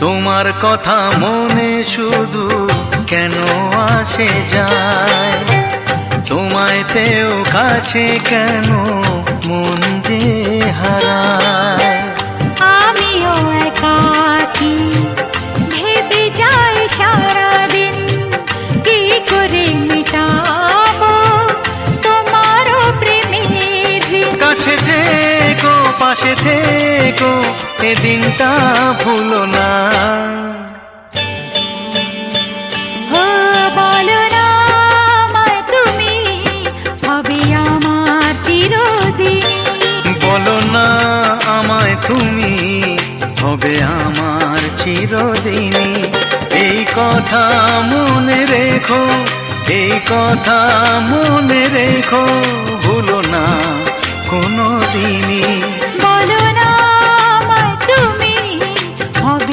তোমার কথা মনে শুধু কেন আসে যায়, তোমায় পেয়েও কাছে কেন মন যে হারায়। আমিও একাকী ভেবে যাই সারাদিন, কি করে মেটাবো তোমারও প্রেমের ঋণ। কাছে থেকো পাশে থেকো এ দিনটা ভুলো না। ও বলো না আমায় তুমি, হবে আমার চিরদিন। বলো না আমায় তুমি, হবে আমার চিরদিনই। এই কথা মনে রেখো, এই কথা মনে রেখো, ভুলো না কোনো দিনই।